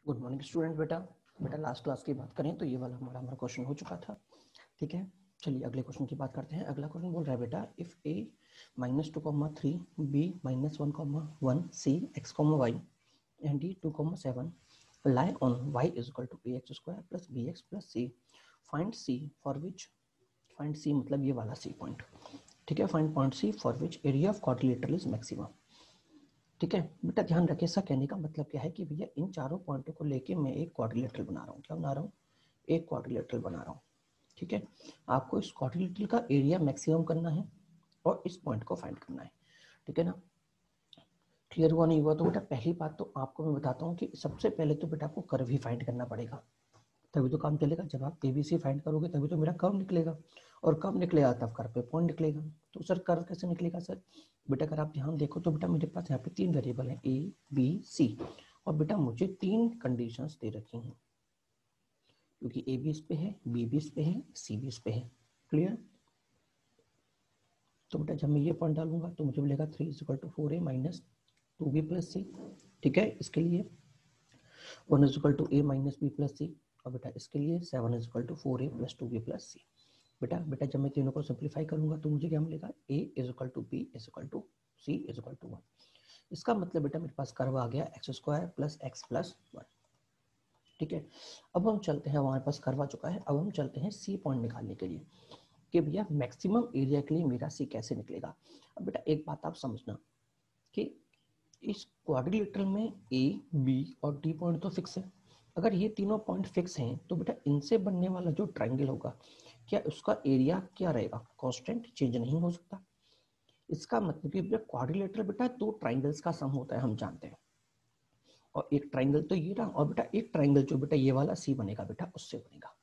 Good morning student. बेटा last class की बात करें तो ये वाला हमारा क्वेश्चन हो चुका था। ठीक है, चलिए अगले क्वेश्चन की बात करते हैं। अगला क्वेश्चन बोल रहा है बेटा, if a -2,3 b -1,1 c x, y and d 2,7 lie on y is equal to ax square plus bx plus c, find c for which, find c मतलब ये वाला c पॉइंट। ठीक है, find point c for which area of quadrilateral is maximum. ठीक है बेटा, ध्यान रखिए, ऐसा कहने का मतलब क्या है कि भैया इन चारों पॉइंटों को लेके मैं एक क्वाड्रिलेटरल बना रहा हूँ। क्या बना रहा हूँ? एक क्वाड्रिलेटरल बना रहा हूँ। ठीक है, आपको इस क्वाड्रिलेटरल का एरिया मैक्सिमम करना है और इस पॉइंट को फाइंड करना है। ठीक है ना, क्लियर हुआ नहीं हुआ? तो बेटा पहली बात तो आपको मैं बताता हूँ कि सबसे पहले तो बेटा आपको कर्व ही फाइंड करना पड़ेगा, तभी तो काम चलेगा। जब आप एबीसी फाइंड करोगे तभी तो मेरा कर्व निकलेगा, और कब निकलेगा? तब कर्व पे पॉइंट निकलेगा। तो सर कर्व कैसे निकलेगा सर? बेटा अगर आप ध्यान देखो तो बेटा मेरे पास यहाँ पे तीन वेरिएबल हैं, ए बी सी, और बेटा मुझे तीन कंडीशंस दे रखी हैं, क्योंकि ए भी इस पे है, बी भी इस पे है, सी भी इस पे है। क्लियर? तो बेटा जब मैं ये पॉइंट डालूंगा तो मुझे मिलेगा 3 = 4a - 2b + c। ठीक है, इसके लिए 1 = a - b + c, और बेटा इसके लिए 7 = 4a + 2b + c। बेटा जब मैं तीनों को सिंप्लीफाई करूंगा तो मुझे क्या मिलेगा? a = b = c = 1। इसका मतलब बेटा मेरे पास कर्व आ गया x² + x + 1। ठीक है, अब हम चलते हैं, हमारे पास कर्व आ चुका है, अब हम चलते हैं सी पॉइंट निकालने के लिए कि भैया मैक्सिमम एरिया के लिए मेरा सी कैसे निकलेगा। अब बेटा एक बात आप समझना कि इस क्वाड्रिलेटरल में ए बी और डी पॉइंट तो फिक्स है। अगर ये तीनों पॉइंट फिक्स हैं तो बेटा इनसे बनने वाला जो ट्राइंगल होगा, क्या उसका एरिया क्या रहेगा? कांस्टेंट, चेंज नहीं हो सकता। इसका मतलब कि क्वाड्रिलेटरल बेटा दो ट्राइंगल्स का सम होता है, हम जानते हैं, और एक ट्राइंगल तो ये रहा, और बेटा एक ट्राइंगल जो बेटा ये वाला सी बनेगा बेटा उससे बनेगा।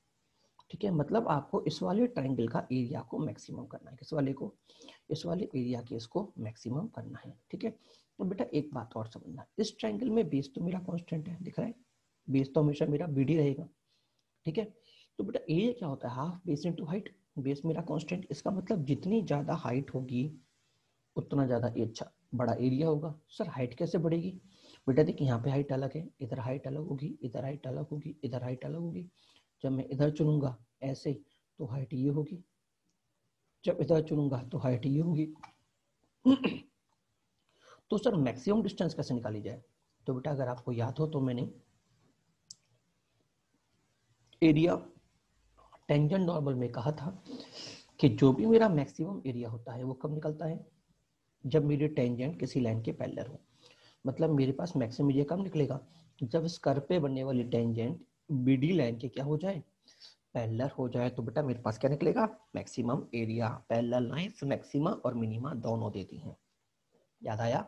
ठीक है, मतलब आपको इस वाले ट्राइंगल का एरिया को मैक्सिमम करना है। किस वाले को? इस वाले एरिया के इसको मैक्सिमम करना है। ठीक है, तो बेटा एक बात और समझना, इस ट्राइंगल में बेस तो मेरा कांस्टेंट है, दिख रहा है? बेस तो हमेशा मेरा बीडी रहेगा। ठीक है, तो बेटा एरिया क्या होता है? Half base into height. Base मेरा कांस्टेंट, इसका मतलब जितनी ज्यादा हाइट होगी उतना ज्यादा अच्छा बड़ा एरिया होगा। सर हाइट कैसे बढ़ेगी? बेटा देखिए, यहाँ पे हाइट अलग है, इधर हाइट अलग होगी, इधर हाइट अलग होगी, इधर हाइट अलग होगी। जब मैं इधर चुनूंगा ऐसे तो हाइट ये होगी, जब इधर चुनूंगा तो हाइट ये होगी। तो सर मैक्सिमम डिस्टेंस कैसे निकाली जाए? तो बेटा अगर आपको याद हो तो मैंने एरिया टेंजेंट नॉर्मल में कहा था कि जो भी मेरा मैक्सिमम एरिया होता है वो कब निकलता है? जब मेरी टेंजेंट किसी लाइन के पैरेलल हो। मतलब मेरे पास मैक्सिमम एरिया कब निकलेगा? जब इस कर्व पे बनने वाली टेंजेंट बीडी लाइन के क्या हो जाए? पैरेलल हो जाए। तो बेटा मेरे पास क्या निकलेगा? Maximum area. Parallel lines maxima और मिनिमा दोनों देती हैं। याद आया?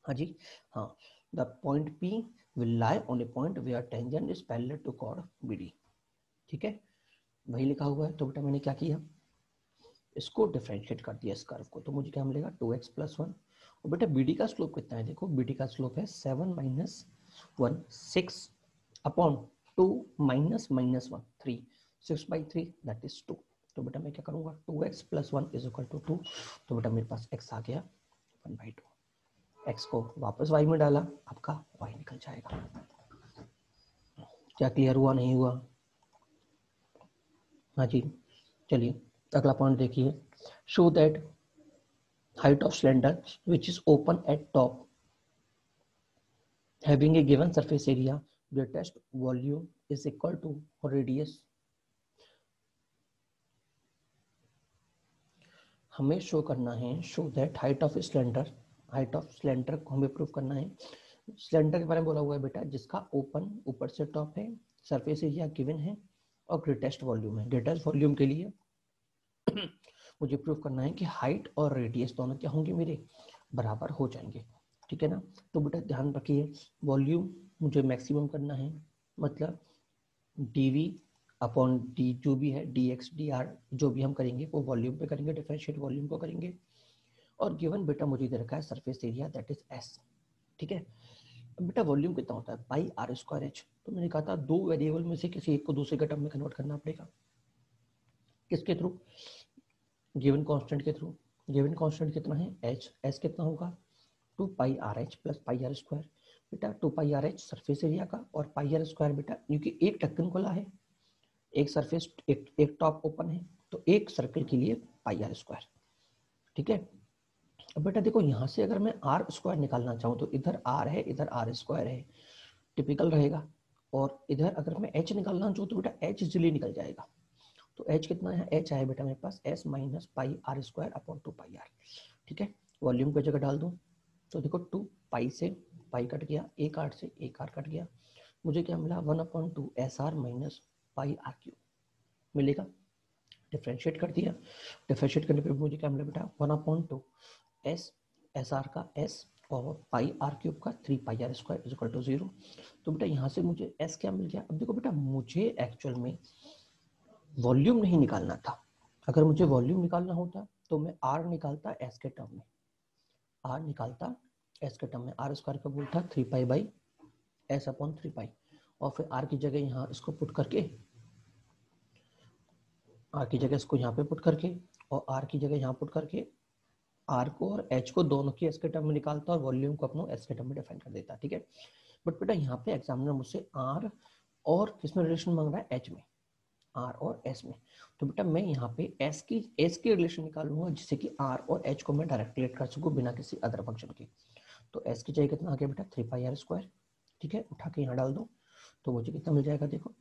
हाँ जी, हाँ। The point P will lie on a point where tangent is parallel to chord BD। ठीक है, वही लिखा हुआ है। तो बेटा मैंने क्या किया, इसको डिफरेंशिएट कर दिया इस कर्व को, तो मुझे क्या मिलेगा? 2x + 1। और बेटा BD का स्लोप कितना है? देखो BD का स्लोप है 7 - 1 6 अपॉन 2 - -1 3 6/3 दैट इज 2। तो बेटा मैं क्या करूंगा? 2x + 1 = 2। तो बेटा मेरे पास x आ गया 1/2। x को वापस y में डाला, आपका y निकल जाएगा। क्या क्लियर हुआ नहीं हुआ? हाँ जी, चलिए अगला पॉइंट देखिए। Show that height of cylinder which is open at top having a given surface area, greatest volume is equal to radius। हमें शो करना है, show that height of cylinder, height of cylinder को हमें prove करना है। Cylinder के बारे में बोला हुआ है बेटा जिसका ओपन ऊपर से टॉप है, सरफेस एरिया गिवन है, और ग्रेटेस्ट वॉल्यूम है। ग्रेटेस्ट वॉल्यूम के लिए मुझे प्रूव करना है कि हाइट और रेडियस दोनों क्या होंगे? मेरे बराबर हो जाएंगे। ठीक है ना, तो बेटा ध्यान रखिए, वॉल्यूम मुझे मैक्सिमम करना है, मतलब dv अपॉन डी जो भी है, dx dr जो भी हम करेंगे वो वॉल्यूम पे करेंगे, डिफरेंशिएट वॉल्यूम को करेंगे। और गिवन बेटा मुझे दे रखा है surface area that is s। ठीक है, बेटा वॉल्यूम कितना होता है? पाई r² h। तो मैंने कहा था दो वेरिएबल में से किसी एक को दूसरे के टर्म में कन्वर्ट करना पड़ेगा। किसके थ्रू? गिवन कांस्टेंट के थ्रू। गिवन कांस्टेंट कितना है? h। s कितना होगा? 2 पाई r h + पाई r²। बेटा 2 pi R H surface area का और पाई आर स्क्वायर बेटा, क्योंकि एक ढक्कन खुला है, एक सरफेस एक टॉप ओपन है, तो एक सर्कल के लिए पाई आर स्क्वायर। ठीक है, अब बेटा देखो यहाँ से अगर मैं आर स्क्वायर निकालना चाहूँ तो इधर आर है, इधर आर स्क्वायर है, टिपिकल रहेगा। और इधर अगर मैं एच निकालना चाहूँ तो बेटा एच इजिली निकल जाएगा। तो एच कितना है, एच है बेटा मेरे पास S minus pi R square upon 2 pi R. ठीक है, वॉल्यूम की जगह डाल दूँ तो देखो 2 पाई से पाई कट गया, एक आर से एक आर कट गया, मुझे क्या मिला 1/2 s r minus pi are cube मिलेगा। डिफ्रेंशिएट कर दिया, डिफ्रेंशिएट करने पर मुझे क्या मिला बेटा 1/2 एस एस आर का एस और पाई आर क्यूब का 3 pi R square is equal to 0। तो बेटा यहाँ से मुझे एस क्या मिल गया। अब देखो बेटा मुझे एक्चुअल में वॉल्यूम नहीं निकालना था, अगर मुझे वॉल्यूम निकालना होता तो मैं आर निकालता एस के टर्म में, आर निकालता एस के टर्म में, आर स्क्वायर का बोल था 3 पाई बाई एस अपॉन 3 पाई, और फिर आर की जगह यहाँ इसको पुट करके, आर की जगह इसको यहाँ पे पुट करके और आर की जगह यहाँ पुट करके आर को और एच को दोनों की एस के टर्म में निकालता और वॉल्यूम को अपना एस के टर्म में डिफाइन कर देता। ठीक है, बट बेटा यहाँ पे एग्जामिनर मुझसे आर और किसमें रिलेशन मांग रहा है, एच में, आर और एस में। तो बेटा मैं यहाँ पे एस की रिलेशन निकालूंगा जिससे कि आर और एच को मैं डायरेक्ट रिलेट कर सकूँ बिना किसी अदर फंक्शन के। तो एस की जगह कितना आ गया बेटा 3 पाई आर स्क्वायर। ठीक है, उठा के यहाँ डाल दो तो मुझे कितना मिल जाएगा, देखो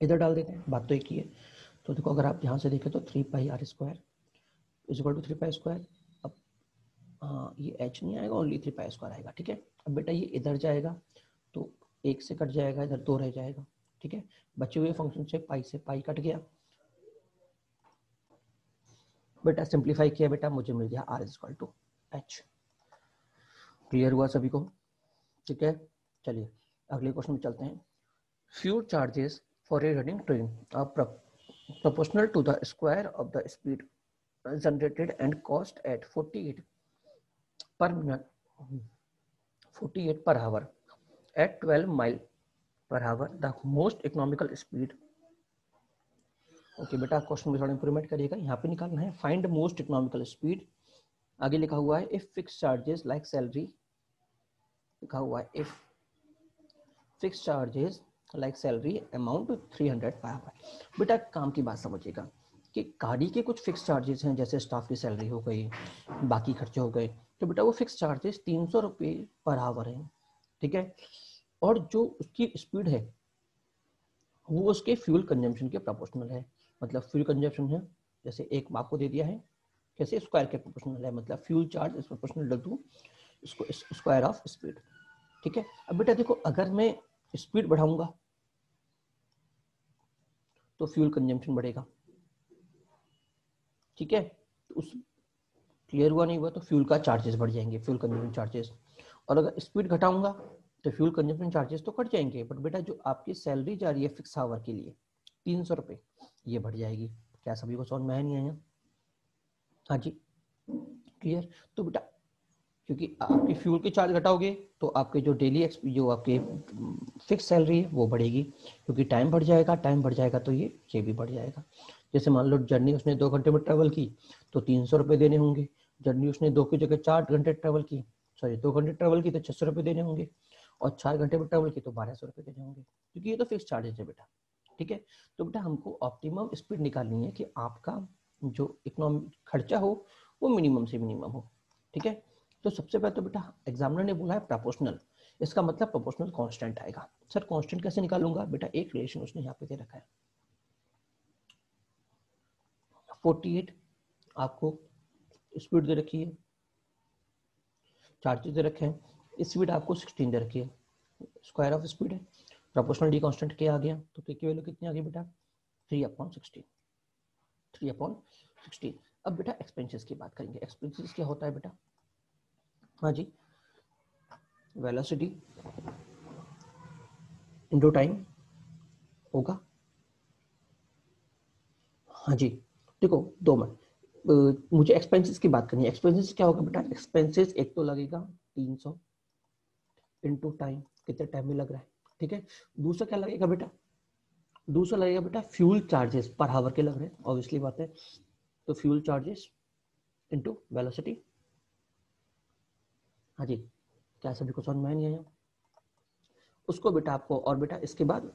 इधर डाल देते हैं, बात तो एक ही है। तो देखो अगर आप यहाँ से देखें तो 3 pi R square is equal to 3 pi square. अब हाँ ये एच नहीं आएगा, ओनली 3 पाई स्क्वायर आएगा। ठीक है, अब बेटा ये इधर जाएगा तो एक से कट जाएगा, इधर 2 रह जाएगा। ठीक है, बचे हुए फंक्शन से पाई कट गया, बेटा सिंप्लीफाई किया बेटा मुझे मिल गया r is equal to h. Clear हुआ सभी को। ठीक है, चलिए अगले क्वेश्चन में चलते हैं। Fuel charges for a running train are proportional to the square of the speed generated and cost at 48 per minute 48 per hour at 12 mile per hour the most economical speed। Okay बेटा question में थोड़ा improvement करिएगा, यहाँ पे निकालना है find most economical speed. आगे लिखा हुआ है if fix charges like salary, लिखा हुआ है if fix charges like salary amount 300 per hour. बेटा काम की बात समझिएगा कि गाड़ी के कुछ फिक्स चार्जेस हैं, जैसे स्टाफ की सैलरी हो गई, बाकी खर्चे हो गए, तो बेटा वो फिक्स चार्जेस 300 रुपये पर आवर हैं। ठीक है, और जो उसकी स्पीड है वो उसके फ्यूल कंजम्पशन के प्रोपोर्शनल है। मतलब फ्यूल कंजम्पशन है जैसे एक आपको दे दिया है कैसे स्क्वायर के प्रोपोर्शनल है, मतलब fuel charge is proportional to इसको स्क्वायर ऑफ स्पीड। ठीक है, अब बेटा देखो अगर मैं स्पीड बढ़ाऊंगा तो फ्यूल कंजम्पशन बढ़ेगा। ठीक है, तो उस क्लियर हुआ नहीं हुआ, तो फ्यूल का चार्जेस बढ़ जाएंगे, फ्यूल कंजम्पशन चार्जेस। और अगर स्पीड घटाऊंगा तो फ्यूल कंजम्पशन चार्जेस तो कट जाएंगे, बट बेटा जो आपकी सैलरी जा रही है फिक्स आवर के लिए 300 रुपये, ये बढ़ जाएगी। क्या सभी को समझ में आया नहीं आया? हाँ जी, क्लियर। तो बेटा क्योंकि आपकी फ्यूल के चार्ज घटाओगे तो आपके जो डेली जो आपके फिक्स सैलरी है वो बढ़ेगी, क्योंकि टाइम बढ़ जाएगा, टाइम बढ़ जाएगा तो ये भी बढ़ जाएगा। जैसे मान लो जर्नी उसने 2 घंटे में ट्रेवल की तो 300 रुपये देने होंगे, जर्नी उसने 2 की जगह 4 घंटे ट्रेवल की, सॉरी 2 घंटे ट्रेवल की तो 600 रुपये देने होंगे, और 4 घंटे में ट्रेवल की तो 1200 रुपये देने होंगे, क्योंकि ये तो फिक्स चार्जेस है बेटा। ठीक है, तो बेटा हमको ऑप्टिमम स्पीड निकालनी है कि आपका जो इकोनॉमिक खर्चा हो वो मिनिमम से मिनिमम हो। ठीक है, तो सबसे पहले तो बेटा एग्जामिनर ने बोला है प्रोपोर्शनल, इसका मतलब प्रोपोर्शनल कांस्टेंट आएगा। सर कांस्टेंट कैसे निकालूंगा? बेटा एक रिलेशन उसने यहाँ पे दे रखा है 48 आपको स्पीड दे रखी है, चार्जेस दे रखे हैं, स्पीड आपको 16 दे रखी है, स्क्वायर ऑफ स्पीड है, प्रोपोर्शनल डी कांस्टेंट क्या आ गया, तो की वैल्यू कितनी आ गई बेटा 3/16, 3/16। अब बेटा एक्सपेंसेस की बात करेंगे। एक्सपेंसेस क्या होता है बेटा? हाँ जी, वेलोसिटी इनटू टाइम होगा। हाँ जी, देखो 2 मिनट मुझे एक्सपेंसेस की बात करनी है। एक्सपेंसेस क्या होगा बेटा? एक्सपेंसेस एक तो लगेगा 300 इनटू टाइम, कितने टाइम में लग रहा है। ठीक है, दूसरा क्या लगेगा बेटा? दूसरा लगेगा बेटा फ्यूल चार्जेस पर आवर के लग रहे हैं, ऑब्वियसली बात है, तो फ्यूल चार्जेस इनटू वेलोसिटी। हाँ जी, क्या सभी को समझ में नहीं आया? उसको बेटा आपको, और बेटा इसके बाद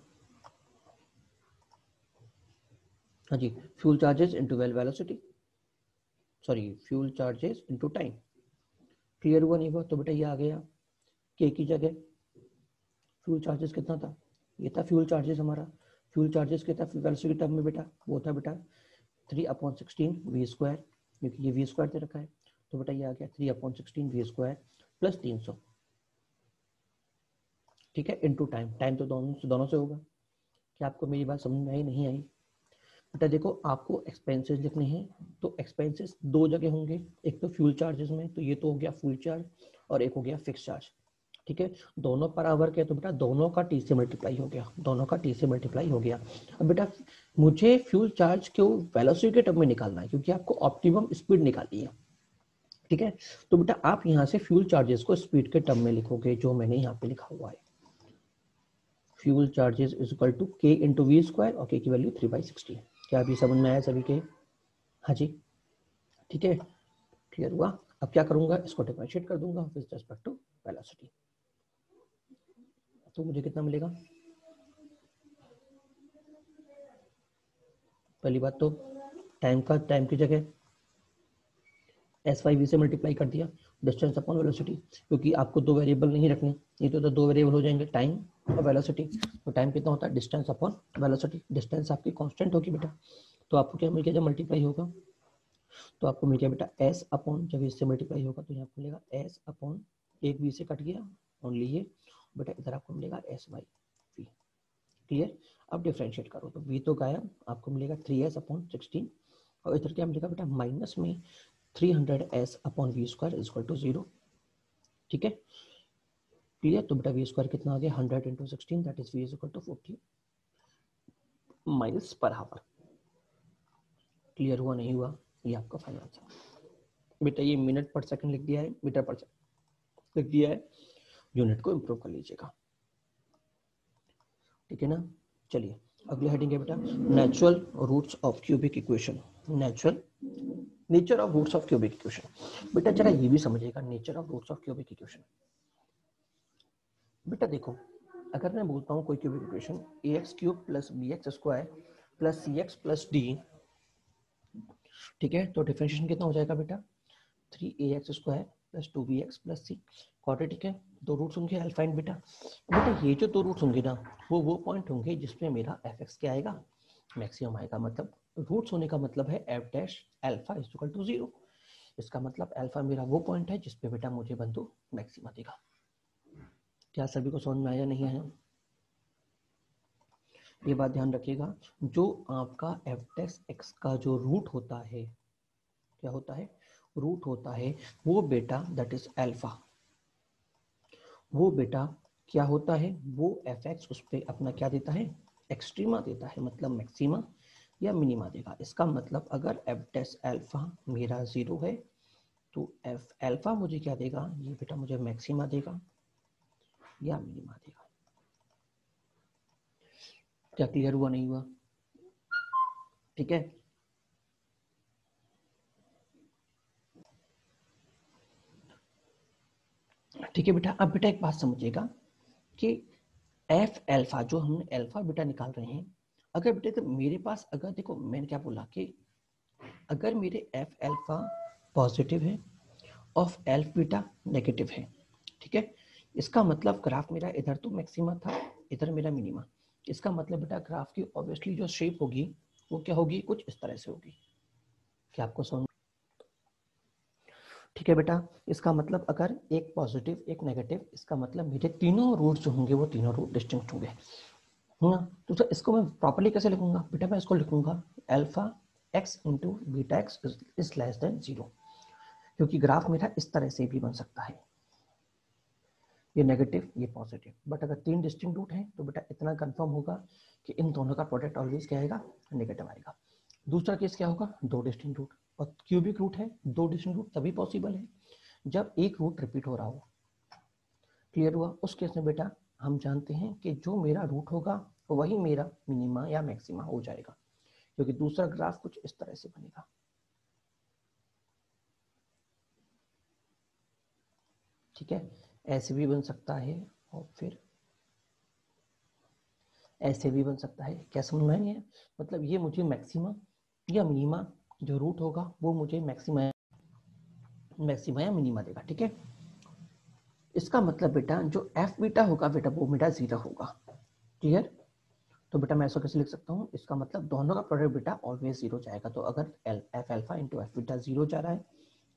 हाँ जी, fuel charges into velocity, sorry fuel charges into time. Clear हुआ नहीं हुआ? तो बेटा ये आ गया के की जगह फ्यूल चार्जेस कितना था, ये था फ्यूल चार्जेस हमारा। फ्यूल चार्जेस कितना वेलोसिटी टर्म में बेटा, वो था बेटा 3/16 वी स्क्वायर, क्योंकि ये वी स्क्वायर दे रखा है। तो बेटा ये आ गया 3/16 वी स्क्वायर प्लस 300, ठीक है, इनटू टाइम। टाइम तो दोनों से होगा। क्या आपको मेरी बात समझ में आई नहीं आई? बेटा देखो, आपको एक्सपेंसेस लिखने हैं, तो एक्सपेंसेस दो जगह होंगे, एक तो फ्यूल चार्जेस में, तो ये तो हो गया फ्यूल चार्ज, और एक हो गया फिक्स चार्ज, ठीक है। दोनों पर आवर के, तो बेटा दोनों का टी से मल्टीप्लाई हो गया, दोनों का टी से मल्टीप्लाई हो गया। अब बेटा मुझे फ्यूल चार्ज को वेलोसिटी के टर्म में निकालना है, क्योंकि आपको ऑप्टिमम स्पीड निकालनी है, ठीक है। तो बेटा आप यहाँ से फ्यूल चार्जेस को स्पीड के टर्म में लिखोगे, जो मैंने यहाँ पे लिखा हुआ है, fuel charges is equal to k into v square, और के की वैल्यू 3/16। क्या अभी समझ में आया सभी के? हाँ जी, ठीक है, क्लियर हुआ? अब क्या करूंगा, इसको डिफरेंशिएट कर दूंगा विद रिस्पेक्ट टू वेलोसिटी, तो मुझे कितना मिलेगा? पहली बात तो टाइम की जगह SYV से मल्टीप्लाई कर दिया, डिस्टेंस अपॉन वेलोसिटी, क्योंकि आपको दो वेरिएबल नहीं रखने, नहीं तो दो वेरिएबल हो जाएंगे, टाइम और वेलोसिटी। तो टाइम कितना होता है, डिस्टेंस अपॉन वेलोसिटी। डिस्टेंस आपकी कांस्टेंट होगी बेटा, तो आपको क्या मिल गया जब मल्टीप्लाई होगा, तो आपको मिल गया बेटा एस अपॉन, जब इससे मल्टीप्लाई होगा तो यहाँ पर मिलेगा एस अपॉन, एक वी से कट गया ओनली ये, बेटा इधर आपको मिलेगा SYV। क्लियर? अब डिफरेंशिएट करो तो v तो गायब, आपको मिलेगा 3s/16, और इधर क्या मिलेगा बेटा, माइनस में 300s/v² इज इक्वल टू 0, ठीक है। क्लियर? तो बेटा v स्क्वायर कितना आ गया, 100 into 16, that is v is equal to 40 miles per hour. Clear हुआ नहीं हुआ? ये आपका फाइनल आंसर। बेटा ये मिनट पर सेकंड लिख दिया है, मीटर पर सेकंड लिख दिया है, यूनिट को इंप्रूव कर लीजिएगा, ठीक है ना। चलिए अगले हेडिंग है बेटा, natural roots of cubic equation. Nature of roots of cubic equation. बेटा जरा ये भी समझिएगा, nature of roots of cubic equation. बेटा देखो, अगर मैं बोलता हूँ कोई cubic equation ax³ plus bx² plus cx plus d, ठीक है, तो डिफरेंशिएशन कितना हो जाएगा बेटा, 3ax² plus 2bx plus c, quadratic है, दो रूट्स होंगे अल्फा एंड बीटा। बेटा ये जो दो रूट्स होंगे ना, वो पॉइंट होंगे जिसमें मेरा fx क्या आएगा, मैक्सिमम आएगा। मतलब रूट्स होने का मतलब है f dash alpha is equal to 0। इसका मतलब अल्फा मेरा वो पॉइंट है जिसपे बेटा मुझे बंधु मैक्सिमा देगा। क्या सभी को समझ में आया नहीं आया? ये बात ध्यान रखिएगा, जो आपका एफ डैश एक्स का जो रूट होता है, क्या होता है, रूट होता है, वो बेटा दैट इज अल्फा, वो बेटा क्या होता है, वो एफ एक्स उस पर अपना क्या देता है, एक्सट्रीमा देता है, मतलब मैक्सिमा या मिनिमा देगा। इसका मतलब अगर एफ डैश अल्फा मेरा 0 है, तो एफ अल्फा मुझे क्या देगा, ये बेटा मुझे मैक्सिमा देगा या मिनिमा देगा। क्या क्लियर हुआ नहीं हुआ? ठीक है, ठीक है बेटा। अब बेटा एक बात समझिएगा कि एफ अल्फा जो हमने अल्फा बेटा निकाल रहे हैं, अगर बेटे तो मेरे पास, अगर देखो मैंने क्या बोला कि अगर मेरे एफ अल्फा पॉजिटिव है और एल्फ बीटा नेगेटिव है, ठीक है, इसका मतलब ग्राफ मेरा इधर तो मैक्सिमा था, इधर मेरा मिनिमा। इसका मतलब बेटा ग्राफ की ऑब्वियसली जो शेप होगी वो क्या होगी, कुछ इस तरह से होगी। क्या आपको समझ? ठीक है बेटा, इसका मतलब अगर एक पॉजिटिव एक नेगेटिव, इसका मतलब मेरे तीनों रूट जो होंगे वो तीनों रूट डिस्टिंक्ट होंगे, है ना। तो सर इसको मैं प्रॉपर्ली कैसे लिखूंगा बेटा, मैं इसको लिखूंगा alpha x into beta x is less then 0, क्योंकि ग्राफ मेरा इस तरह से भी बन सकता है, ये नेगेटिव ये पॉजिटिव, बट अगर तीन डिस्टिंक्ट रूट हैं तो बेटा इतना कंफर्म होगा कि इन दोनों का प्रोडक्ट ऑलवेज क्या आएगा, नेगेटिव आएगा। दूसरा केस क्या होगा, दो डिस्टिंक्ट रूट, और क्यूबिक रूट है, दो डिस्टिंक्ट रूट तभी पॉसिबल है जब एक रूट रिपीट हो रहा हो। क्लियर हुआ? उस केस में बेटा हम जानते हैं कि जो मेरा रूट होगा वही मेरा मिनिमा या मैक्सिमा हो जाएगा, क्योंकि दूसरा ग्राफ कुछ इस तरह से बनेगा। ठीक है, ऐसे भी बन सकता है और फिर ऐसे भी बन सकता है। क्या समझ में है? मतलब ये मुझे मैक्सिमा या मिनिमा जो रूट होगा वो मुझे मैक्सिमा या मिनिमा देगा। ठीक है, इसका मतलब बेटा जो एफ बीटा होगा बेटा वो बेटा 0 होगा। क्लियर? तो बेटा मैं ऐसा कैसे लिख सकता हूँ, इसका मतलब दोनों का प्रोडक्ट बेटा ऑलवेज 0 जाएगा। तो अगर F alpha into F beta 0 जा रहा है,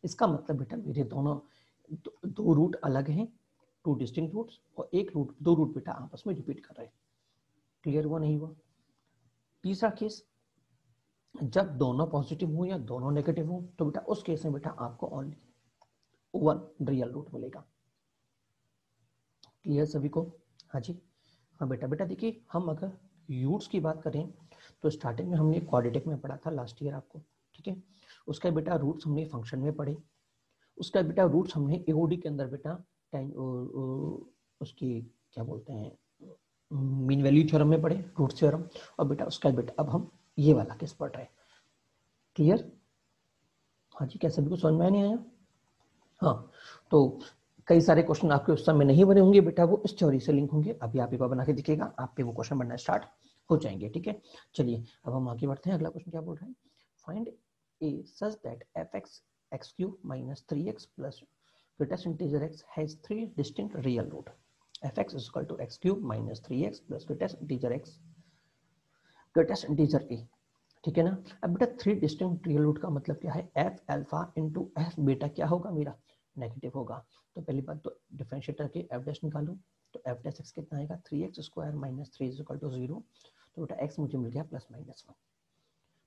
इसका मतलब बेटा मेरे दोनों दो रूट अलग हैं, टू डिस्टिंक्ट रूट्स, और एक रूट दो रूट बेटा आपस में रिपीट कर रहे हैं। क्लियर हुआ नहीं हुआ? तीसरा केस, जब दोनों पॉजिटिव हो या दोनों नेगेटिव हो, तो बेटा उस केस में बेटा आपको ओनली वन रियल रूट मिलेगा। क्लियर सभी को? हाँ जी। हाँ बेटा, बेटा देखिए हम अगर रूट्स की बात करें तो स्टार्टिंग में हमने क्वाड्रेटिक में पढ़ा था लास्ट ईयर आपको। ठीक है, उसका बेटा रूट्स हमने फंक्शन में पढ़े, उसका बेटा रूट्स हमने एओडी के अंदर बेटा उसकी क्या बोलते हैं मीन वैल्यू थ्योरम में पढ़े, रूट थ्योरम। और बेटा उसका बेटा अब हम ये वाला केस पढ़ रहे हैं। क्लियर? हाँ जी, क्या सभी को समझ में नहीं आया? हाँ, तो कई सारे क्वेश्चन आपके उस समय नहीं बने होंगे बेटा, वो इस थ्योरी से लिंक होंगे। अभी आप एक बार बना के दिखेगा, आप पे वो क्वेश्चन बनना स्टार्ट हो जाएंगे। ठीक है, चलिए अब हम आगे बढ़ते हैं। अगला क्वेश्चन क्या बोल रहा है, find A such that F x x cube minus 3x plus greatest integer x has three distinct real root. Fx is equal to x cube minus 3x plus greatest integer x greatest integer a। ठीक है ना? अब बेटा three distinct real root का मतलब क्या है, F alpha into F बेटा क्या होगा मेरा, नेगेटिव होगा। तो पहली बात तो डिफरेंशिएटर के एफ डैश निकालूं, तो एफ डैश एक्स कितना आएगा, 3x square minus 3 is equal to 0। तो बेटा x मुझे मिल गया प्लस माइनस 1।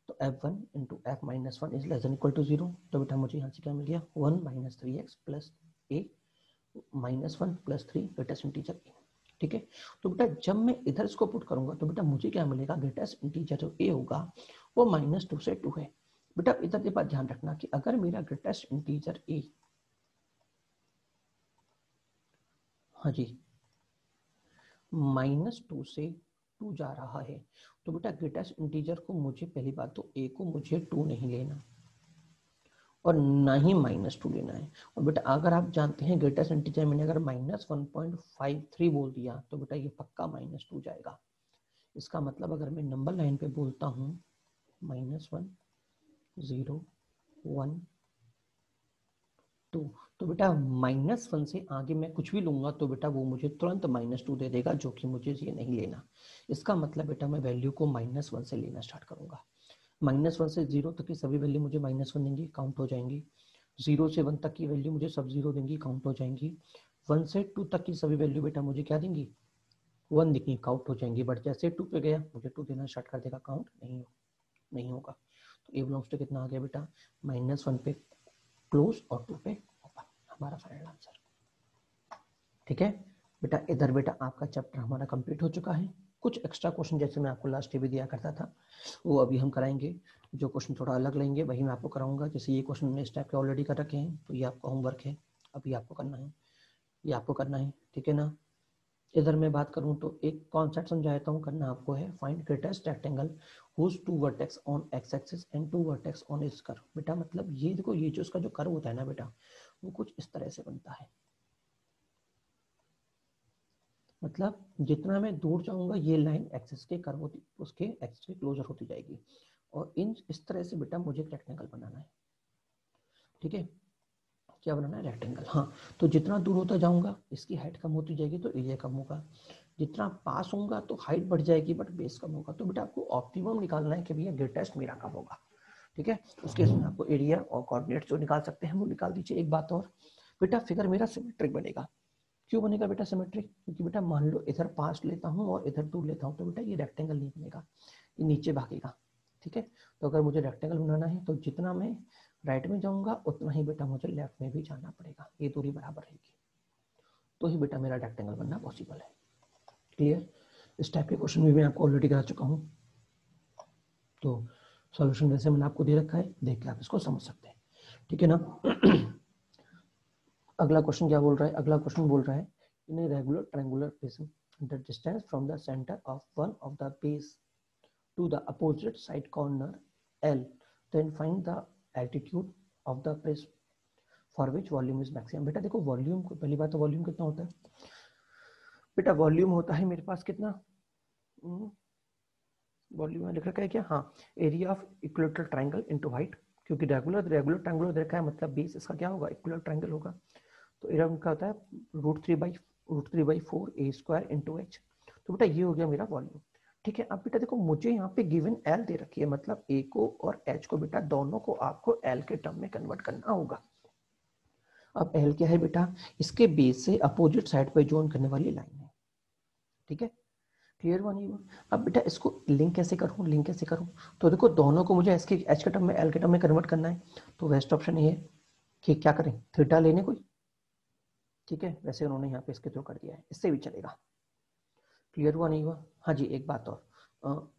तो f1 into f minus 1 is less than equal to 0। तो बेटा मुझे यहाँ से क्या मिल गया, 1 minus 3x plus a minus 1 plus 3 greatest integer a। ठीक है, तो बेटा जब मैं इधर इसको पुट करूंगा तो बेटा मुझे क्या मिलेगा, ग्रेटेस्ट इंटीजर जो a होगा वो -2 से 2 है। बेटा इधर के बात ध्यान रखना कि अगर मेरा ग्रेटेस्ट इंटीजर a, हाँ जी, -2 से 2 जा रहा है, तो बेटा ग्रेटेस्ट इंटीजर को मुझे पहली बात तो a को मुझे 2 नहीं लेना और ना ही -2 लेना है। और बेटा अगर आप जानते हैं ग्रेटेस्ट इंटीजर मैंने अगर -1.53 बोल दिया तो बेटा ये पक्का -2 जाएगा। इसका मतलब अगर मैं नंबर लाइन पे बोलता हूँ -1 0 1 2, तो बेटा -1 से आगे मैं कुछ भी लूंगा तो बेटा वो मुझे तुरंत -2 दे देगा, जो कि मुझे ये नहीं लेना। इसका मतलब बेटा मैं वैल्यू को -1 से लेना स्टार्ट करूंगा। -1 से 0 तक की सभी वैल्यू मुझे -1 देंगी, काउंट हो जाएंगी। 0 से 1 तक की वैल्यू मुझे सब 0 देंगी, काउंट हो जाएंगी। 1 से 2 तक की सभी वैल्यू बेटा मुझे क्या देंगी, 1 देंगी, काउंट हो जाएंगी। बट जैसे 2 पे गया मुझे 2 देना स्टार्ट कर देगा, काउंट नहीं होगा। तो ए बिलोंग्स टू कितना आ गया बेटा, -1 पे क्लोज और 2 पे ओपन, हमारा फाइनल आंसर। ठीक है बेटा, इधर बेटा आपका चैप्टर हमारा कंप्लीट हो चुका है। कुछ एक्स्ट्रा क्वेश्चन जैसे मैं आपको लास्ट भी दिया करता था वो अभी हम कराएंगे। जो क्वेश्चन थोड़ा अलग लेंगे वही मैं आपको कराऊंगा। जैसे ये क्वेश्चन मैंने इस टाइप के ऑलरेडी कर रखे हैं, तो ये आपका होमवर्क है, अभी आपको करना है, ये आपको करना है। ठीक है ना? इधर मैं बात करूं तो एक कॉन्सेप्ट समझाता हूं, करना आपको है, find greatest rectangle whose two vertex on x axis and two vertex on its curve. बेटा मतलब ये देखो, ये जो इसका जो कर्व होता है ना बेटा, वो कुछ इस तरह से बनता है। मतलब जितना मैं दूर जाऊंगा ये लाइन एक्सिस के कर्व होती, उसके एक्सिस के क्लोजर होती जाएगी। और इन इस तरह से बेटा मुझे एक रेक्टेंगल बनाना है। ठीक है, क्या बनाना है, रेक्टेंगल। हाँ, तो जितना दूर होता जाऊंगा इसकी हाइट कम होती जाएगी तो एरिया कम होगा, जितना पास होगा तो हाइट बढ़ जाएगी बट बेस कम होगा। तो बेटा आपको ऑप्टिमम निकालना है कि भैया ग्रेटेस्ट मेरा कब होगा। ठीक है, उसके लिए आपको एरिया और कोऑर्डिनेट जो निकाल सकते हैं वो निकाल दीजिए। एक बात और बेटा, फिगर मेरा सिमेट्रिक बनेगा। क्यों बनेगा बेटा सिमेट्रिक, क्योंकि बेटा मान लो इधर पास लेता हूँ और इधर दूर लेता हूँ तो बेटा ये रेक्टेंगल नहीं बनेगा, ये नीचे भागेगा। ठीक है, तो अगर मुझे रेक्टेंगल बनाना है तो जितना मैं राइट में जाऊंगा उतना ही बेटा मुझे लेफ्ट में भी जाना पड़ेगा, ये दूरी बराबर रहेगी, तो ही बेटा मेरा रेक्टेंगल बनना पॉसिबल है। क्लियर? इस टाइप के क्वेश्चन भी मैं आपको ऑलरेडी करा चुका हूँ, तो सॉल्यूशन वैसे मैंने आपको दे रखा है, देख के आप इसको समझ सकते हैं। ठीक है ना? अगला क्वेश्चन क्या बोल रहा है, अगला क्वेश्चन बोल रहा है, in a regular triangular prism the distance from the center of one of the base to the opposite side corner L, then find the altitude of the prism for which volume is maximum. बेटा देखो volume को, पहली बात तो volume कितना होता है बेटा, वॉल्यूम होता है मेरे पास कितना, वॉल्यूम में लिख रखा है क्या, हाँ, area of equilateral triangle into height, क्योंकि रेगुलर ट्रायंगुलर देखा है मतलब बेस इसका क्या होगा, इक्विलेटरल ट्रायंगल होगा, तो एरिया उनका होता है √3/4 a स्क्वायर इंटू एच। तो बेटा ये हो गया मेरा वॉल्यूम। ठीक है, अब बेटा देखो मुझे यहाँ पे गिवन एल दे रखी है, मतलब ए को और एच को बेटा दोनों को आपको एल के टर्म में कन्वर्ट करना होगा। अब एल क्या है बेटा, इसके बेस से अपोजिट साइड पे जॉइन करने वाली लाइन है। ठीक है, क्लियर हुआ नहीं हुआ। अब बेटा इसको लिंक कैसे करूं, तो देखो दोनों को मुझे एच के टर्म में एल के टर्म में कन्वर्ट करना है, तो बेस्ट ऑप्शन ये है कि क्या करें, थीटा लेने कोई। ठीक है, वैसे उन्होंने यहाँ पे इसके थ्रू कर दिया है, इससे भी चलेगा। क्लियर हुआ नहीं हुआ। हाँ जी, एक बात और,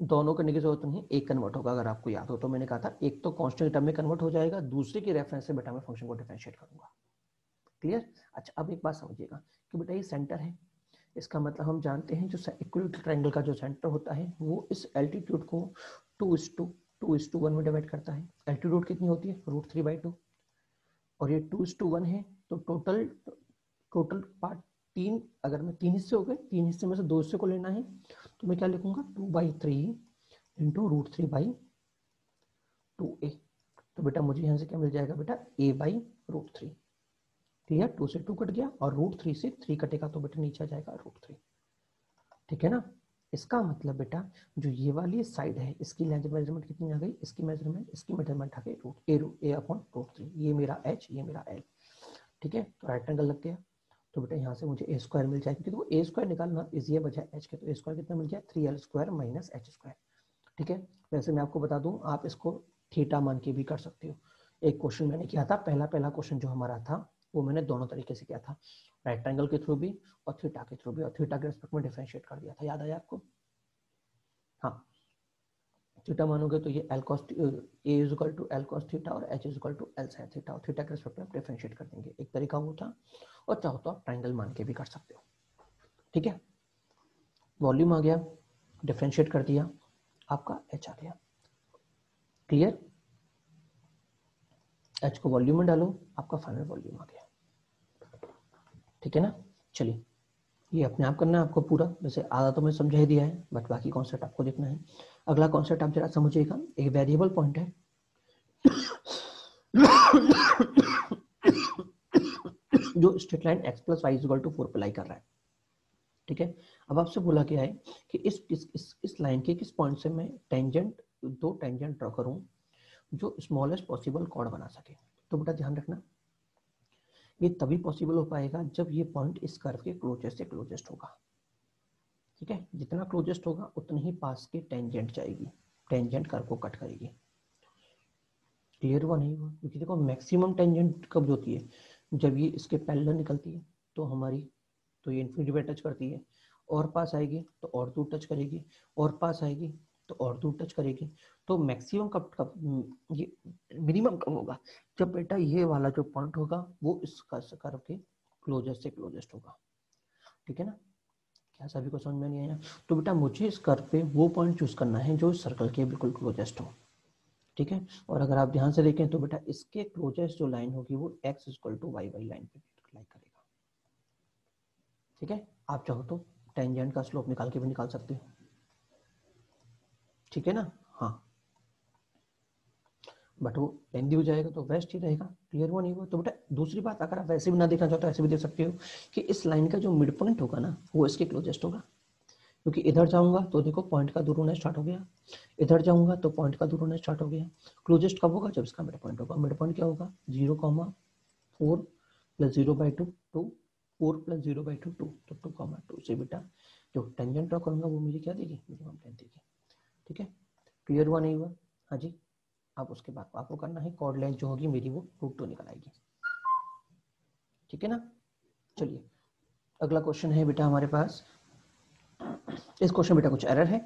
दोनों करने की जरूरत नहीं, एक कन्वर्ट होगा। अगर आपको याद हो तो मैंने कहा था एक तो कांस्टेंट टर्म में कन्वर्ट हो जाएगा, दूसरे की रेफरेंस से बेटा मैं फंक्शन को डिफरेंशिएट करूंगा। क्लियर। अच्छा अब एक बात समझिएगा कि बेटा ये सेंटर है, इसका मतलब हम जानते हैं जो इक्विलेटरल ट्रायंगल का जो सेंटर होता है वो इस एल्टीट्यूड को 2:1 में डिवाइड करता है। एल्टीट्यूड कितनी होती है, √3/2, और ये 2:1 है, तो टोटल पार्ट 3, अगर मैं 3 हिस्से हो गए, 3 हिस्से में से 2 हिस्से को लेना है, तो मैं क्या लिखूंगा 2/3 इंटू √3/2a। तो बेटा मुझे यहाँ से क्या मिल जाएगा बेटा, a/√3। क्लियर, 2 से 2 कट गया और √3 से 3 कटेगा, तो बेटा नीचे आ जाएगा √3। ठीक है ना। इसका मतलब बेटा जो ये वाली साइड है इसकी मेजरमेंट कितनी आ गई, इसकी मेजरमेंट आ गई a/√3। ये मेरा h, ये मेरा l। ठीक है, तो राइट एंगल लग गया, तो बेटा यहाँ से मुझे a स्क्वायर मिल जाएगा, क्योंकि तो a स्क्वायर निकालना इजी है बजाय h के, तो a स्क्वायर कितना मिल जाए, 3l square minus h square. ठीक है, वैसे मैं आपको बता दूं आप इसको थीटा मान के भी कर सकते हो। एक क्वेश्चन मैंने किया था, पहला क्वेश्चन जो हमारा था वो मैंने दोनों तरीके से किया था, राइट एंगल के थ्रू भी और थीटा के थ्रू भी, और थीटा के रिस्पेक्ट में डिफरेंशिएट कर दिया था, याद आया आपको। हाँ, थीटा मानोगे तो ये l cos a is equal to l cos theta और h is equal to l sin theta, और थीटा के रिस्पेक्ट में डिफरेंशिएट कर देंगे, एक तरीका वो था, और चाहो तो आप ट्रायंगल मान के भी कर सकते हो। ठीक है, वॉल्यूम आ गया, डिफरेंशिएट कर दिया, आपका h आ गया। क्लियर, h को वॉल्यूम में डालो, आपका फाइनल वॉल्यूम आ गया। ठीक है ना। चलिए, ये अपने आप करना है आपको पूरा, वैसे आधा तो मैं समझा ही दिया है, बट बाकी कॉन्सेप्ट आपको देखना है। अगला कॉन्सेप्ट आप जरा समझिएगा, एक वेरिएबल पॉइंट है जो स्ट्रेट लाइन x + y = 4 पे लाई कर रहा है। ठीक है, अब आपसे बोला गया है कि इस लाइन के किस पॉइंट से मैं दो टेंजेंट ड्रॉ करूं जो स्मॉलेस्ट पॉसिबल कॉर्ड बना सके। तो बेटा ध्यान रखना, ये तभी पॉसिबल हो पाएगा जब ये पॉइंट इस कर्व के क्लोजेस्ट से क्लोजेस्ट होगा। ठीक है, जितना क्लोजेस्ट होगा उतनी ही पास की टेंजेंट जाएगी, टेंजेंट कर्व को कट करेगी। क्लियर हुआ नहीं हुआ, क्योंकि देखो मैक्सिमम टेंजेंट कब होती है, जब ये इसके पैरेलल निकलती है तो हमारी, तो ये इन्फिनिटी पे टच करती है, और पास आएगी तो और दूर टच करेगी, और पास आएगी तो और दूर टच करेगी। तो मैक्सिमम कब ये मिनिमम कब होगा, जब बेटा ये वाला जो पॉइंट होगा वो इस कर्व के क्लोजेस्ट से क्लोजेस्ट होगा। ठीक है ना, क्या सभी को समझ में नहीं आया। तो बेटा मुझे इस कर्व पे वो पॉइंट चूज करना है जो सर्कल के बिल्कुल क्लोजेस्ट हो। ठीक है, और अगर आप ध्यान से देखें तो बेटा इसके क्लोजेस्ट जो लाइन होगी वो x = y वाली लाइन पे लाई करेगा। ठीक है, आप चाहो तो टेंजेंट का स्लोप निकाल के भी निकाल सकते हो। ठीक है ना, हाँ, बट वो लेंदी हो जाएगा तो बेस्ट ही रहेगा। क्लियर हुआ नहीं हुआ। तो बेटा दूसरी बात, अगर आप वैसे भी ना देखना चाहो तो ऐसे भी देख सकते हो कि इस लाइन का जो मिड पॉइंट होगा ना वो इसके क्लोजेस्ट होगा, क्योंकि इधर जाऊंगा तो देखो पॉइंट का दूर होना स्टार्ट हो गया, इधर जाऊंगा तो पॉइंट का दूर होना स्टार्ट हो गया। क्लोजेस्ट कब होगा, जब इसका मिड पॉइंट होगा। मिड पॉइंट क्या होगा, 0,4 + 0/2 2, 4 + 0/2 2, तो 2,2 से बेटा जो टेंजेंट ड्रॉ करूंगा वो मुझे क्या देगी, मिनिमम लेंथ देगी। ठीक है, क्लियर हुआ नहीं हुआ। हाँ जी, अब उसके बाद आपको करना है कॉर्ड लेंथ जो होगी मेरी वो √2 निकल आएगी। ठीक है ना। चलिए, अगला क्वेश्चन है बेटा हमारे पास, इस क्वेश्चन बेटा कुछ एरर है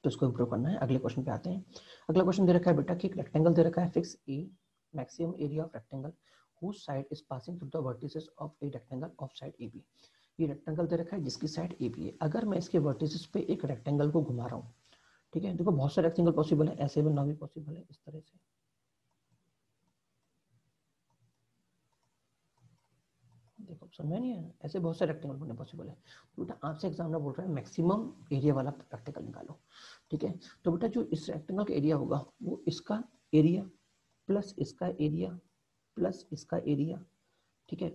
तो इसको इंप्रूव करना है। अगले क्वेश्चन पे आते हैं। अगला क्वेश्चन दे रखा है बेटा कि एक रेक्टेंगल दे रखा है, fix a, maximum area of rectangle whose side is passing through the vertices of a rectangle of side AB। ये रेक्टेंगल दे रखा है जिसकी साइड AB है। अगर मैं इसके वर्टिसेस पे एक रेक्टेंगल को घुमा रहा हूँ, ठीक है, देखो बहुत सारे रेक्टेंगल पॉसिबल है, ऐसे भी ना भी पॉसिबल है, इस तरह से ऑप्शन में नहीं है, ऐसे बहुत सारे रेक्टेंगल बनने पॉसिबल है। तो बेटा आपसे एग्जामिनर बोल रहा है मैक्सिमम एरिया वाला रेक्टेंगल निकालो, ठीक है। तो बेटा जो इस रेक्टेंगल का एरिया होगा वो इसका एरिया प्लस इसका एरिया प्लस इसका एरिया, ठीक है,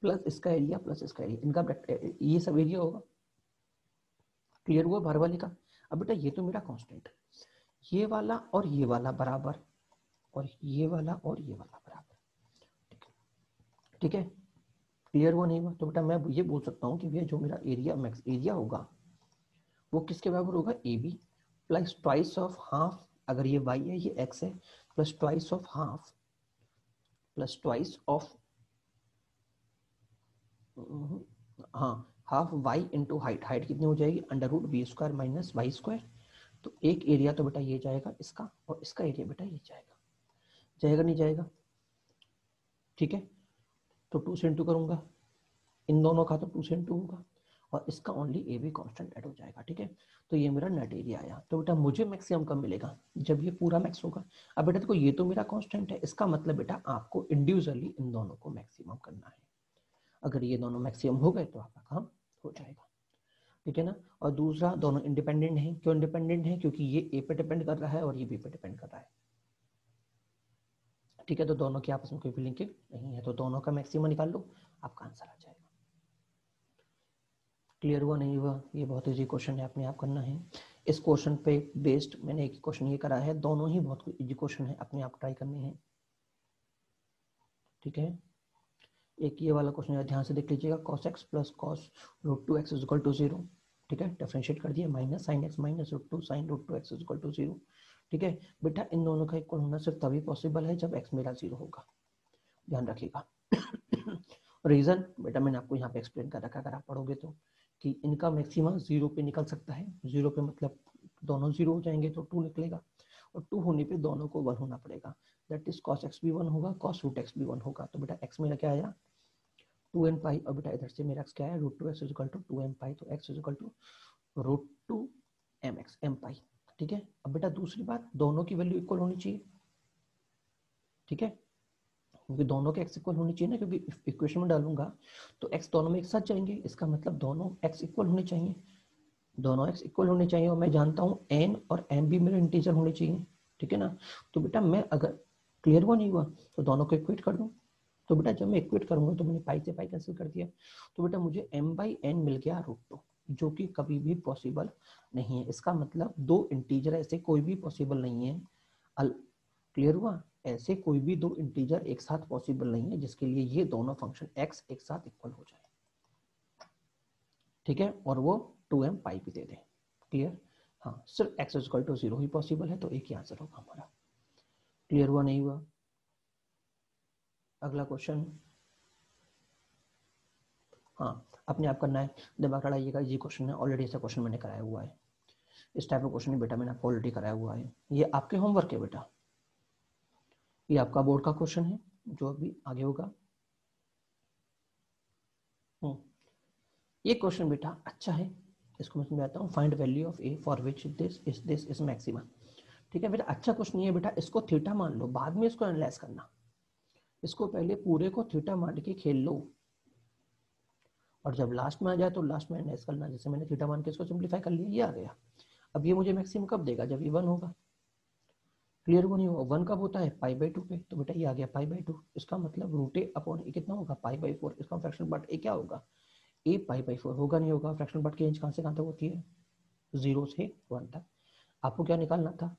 प्लस इसका एरिया प्लस इसका एरिया, इनका ये सब एरिया होगा। क्लियर हुआ बाहर वाले का? अब बेटा ये तो मेरा कांस्टेंट है, ये वाला और ये वाला बराबर, और ये वाला और ये वाला बराबर, ठीक है। क्लियर हुआ नहीं हुआ? तो बेटा मैं ये बोल सकता हूँ कि भैया जो मेरा एरिया मैक्स एरिया होगा वो किसके बराबर होगा, A B plus twice of half, अगर ये y है ये x है, plus twice of half, plus twice of हाँ half y into height, height कितनी हो जाएगी under root B square minus Y square. तो एक एरिया तो बेटा ये जाएगा इसका, और इसका एरिया बेटा ये जाएगा, जाएगा नहीं जाएगा, ठीक है। तो 2 से इंटू करूंगा, इन दोनों का तो 2 से इंटू होगा, और इसका only a b constant add हो जाएगा, ठीक है। तो ये मेरा नेट एरिया आया। तो बेटा मुझे मैक्सिमम कब मिलेगा, जब ये पूरा मैक्स होगा। अब बेटा देखो ये तो मेरा कांस्टेंट है, इसका मतलब बेटा आपको इंडिविजुअली इन दोनों को मैक्सिमम करना है। अगर ये दोनों मैक्सिमम हो गए तो आपका काम हो जाएगा, ठीक है ना। और दूसरा दोनों इंडिपेंडेंट हैं, क्यों इंडिपेंडेंट है, क्योंकि ये ए पे डिपेंड कर रहा है और ये बी पे डिपेंड कर रहा है, ठीक है। तो दोनों की आपस में कोई भी लिंकिंग नहीं है, तो दोनों का मैक्सिमम निकाल लो, आपका आंसर आ जाएगा। क्लियर हुआ नहीं हुआ? ये बहुत इजी क्वेश्चन है, अपने आप करना है। इस क्वेश्चन पे बेस्ड मैंने एक क्वेश्चन ये करा है, दोनों ही बहुत इजी क्वेश्चन है, अपने आप ट्राई करने हैं, ठीक है। एक ये वाला क्वेश्चन है, ध्यान से देख लीजिएगा, cos x plus cos root two x is equal to 0, ठीक है, डिफरेंशिएट कर दिया, minus sine x minus root two sine root two x is equal to 0, ठीक है। बेटा इन दोनों का इक्वल होना सिर्फ तभी पॉसिबल है जब x मेरा 0 होगा, ध्यान रखिएगा। रीजन बेटा मैंने आपको यहाँ पे एक्सप्लेन कर रखा, अगर आप पढ़ोगे तो, कि इनका मैक्सिमम 0 पे निकल सकता है, 0 पे मतलब दोनों 0 हो जाएंगे तो 2 निकलेगा, और 2 होने पे दोनों को 1 होना पड़ेगा, दैट इज cos x भी 1 होगा, cos रूट x भी 1 होगा। तो बेटा x मेरा क्या आया 2n पाई, और बेटा इधर से मेरा x क्या है root two x is equal to 2m pi, तो x is equal to root two M X M pi, ठीक है। अब बेटा दूसरी बात, दोनों की वैल्यू इक्वल होनी चाहिए, ठीक है, क्योंकि दोनों के x इक्वल होनी चाहिए ना, क्योंकि इक्वेशन में डालूंगा तो x दोनों में एक साथ जाएंगे, इसका मतलब दोनों x इक्वल होने चाहिए, दोनों x इक्वल होने चाहिए, और मैं जानता हूँ n और m भी मेरे इंटीजर होने चाहिए, ठीक है ना। तो बेटा मैं अगर क्लियर हुआ नहीं हुआ तो दोनों को इक्वेट कर दूं, तो बेटा जब मैं इक्वेट करूंगा तो मैंने पाई से पाई कैंसिल कर दिया, तो बेटा मुझे m/n मिल गया रूट टू, जो कि कभी भी पॉसिबल नहीं है। इसका मतलब दो इंटीजर ऐसे कोई भी पॉसिबल नहीं है, क्लियर हुआ, ऐसे कोई भी दो इंटीजर एक साथ पॉसिबल नहीं है जिसके लिए ये दोनों फंक्शन x एक साथ इक्वल हो जाए, ठीक है, और वो 2m पाई भी दे दे, क्लियर। हाँ सिर्फ x इज इक्वल टू 0 ही पॉसिबल है, तो एक ही आंसर होगा हमारा। क्लियर हुआ नहीं हुआ? अगला क्वेश्चन, हाँ अपने आप करना है, दिमाग लड़ाइएगा, ये क्वेश्चन है, ऑलरेडी ऐसा क्वेश्चन मैंने कराया हुआ है, इस टाइप का क्वेश्चन बेटा मैंने आपको ऑलरेडी कराया हुआ है, ये आपके होमवर्क है बेटा, ये आपका बोर्ड का क्वेश्चन है जो अभी आगे होगा। ये क्वेश्चन बेटा अच्छा है, इसको मैं समझाता हूँ, find value of a for which this is maxima, ठीक है बेटा, अच्छा क्वेश्चन ये है बेटा, इसको थीटा मान लो, बाद में इसको एनालाइज करना, इसको पहले पूरे को थीटा मान के खेल लो, और जब लास्ट में आ जाए तो लास्ट में एनालाइज करना, जैसे मैंने थीटा मान के इसको सिंप्लीफाई कर लिया, ये आ गया। अब ये मुझे मैक्सिमम कब देगा, जब ये 1 होगा, क्लियर को नहीं होगा, 1 कब होता है π/2 पे, तो बेटा ये आ गया π/2, इसका मतलब रूट ए अपॉन ए कितना होगा π/4, इसका फ्रैक्शन पार्ट ए क्या होगा a π/4 होगा नहीं होगा, फ्रैक्शन पार्ट की रेंज कहाँ से कहाँ तक होती है 0 से 1 तक, आपको क्या निकालना था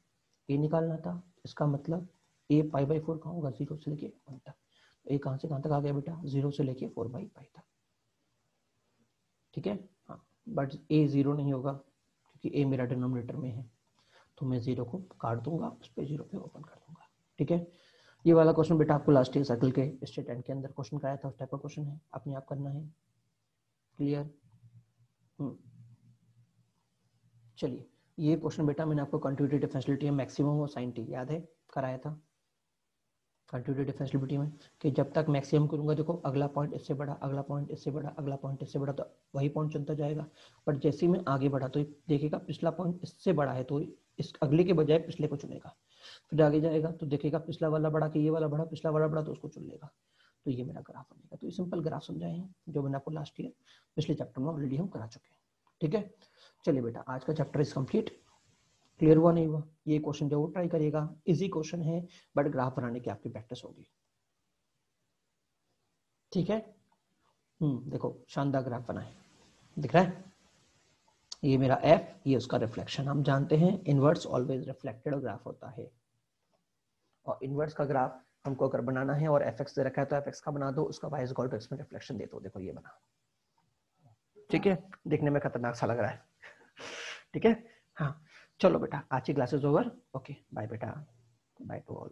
a निकालना था, इसका मतलब a π/4 कहाँ होगा 0 से लेके 1 तक, तो a कहाँ से कहाँ तक आ गया बेटा 0 से लेके 4/π तक, ठीक है। हाँ बट a 0 नहीं होगा क्योंकि a मेरा डिनोमिनेटर में है, तो मैं 0 को काट दूंगा, उस पर 0 पे ओपन कर दूंगा, ठीक है। ये वाला क्वेश्चन बेटा आपको लास्ट ईयर सर्कल के स्टेट एंड के अंदर क्वेश्चन कराया था, उस टाइप का क्वेश्चन है, अपने आप करना है, क्लियर। चलिए ये क्वेश्चन बेटा मैंने आपको कंट्रीब्यूटिव डिफरेंशियलिटी में मैक्सिमम और साइन टी याद है कराया था, कंट्रीब्यूटिव डिफरेंशियलिटी में, कि जब तक मैक्सिमम करूंगा देखो अगला पॉइंट इससे बड़ा, अगला पॉइंट इससे बड़ा, अगला पॉइंट इससे बड़ा, तो वही पॉइंट चुनता जाएगा, बट जैसे ही मैं आगे बढ़ा तो देखेगा पिछला पॉइंट इससे बड़ा है तो इस अगले के बजाय पिछले को चुनेगा, फिर आगे जाएगा तो देखेगा पिछला वाला बड़ा कि ये वाला बड़ा, पिछला वाला बड़ा तो उसको चुन लेगा, तो ये मेरा ग्राफ बनेगा। तो ये सिंपल ग्राफ समझाए हैं जो मैंने आपको लास्ट ईयर पिछले चैप्टर में ऑलरेडी हम करा चुके हैं। ठीक है, चलिए बेटा आज का चैप्टर इज कंप्लीट। क्लियर हुआ नहीं हुआ? ये क्वेश्चन जो वो ट्राई करिएगा, इजी क्वेश्चन है बट ग्राफ बनाने की आपकी प्रैक्टिस होगी। ठीक है, देखो शानदार ग्राफ बनाए, दिख रहा है? ये मेरा f, ये उसका रिफ्लेक्शन। हम जानते हैं इनवर्स ऑलवेज रिफ्लेक्टेड ग्राफ होता है, और इनवर्स का ग्राफ हमको अगर बनाना है और fx दे रखा है तो fx का बना दो, उसका y इक्वल टू x में रिफ्लेक्शन दे दो। देखो ये बना, ठीक है, देखने में खतरनाक सा लग रहा है। ठीक है, हाँ चलो बेटा आज की क्लासेस ओवर। ओके बाय बेटा, बाय टू ऑल।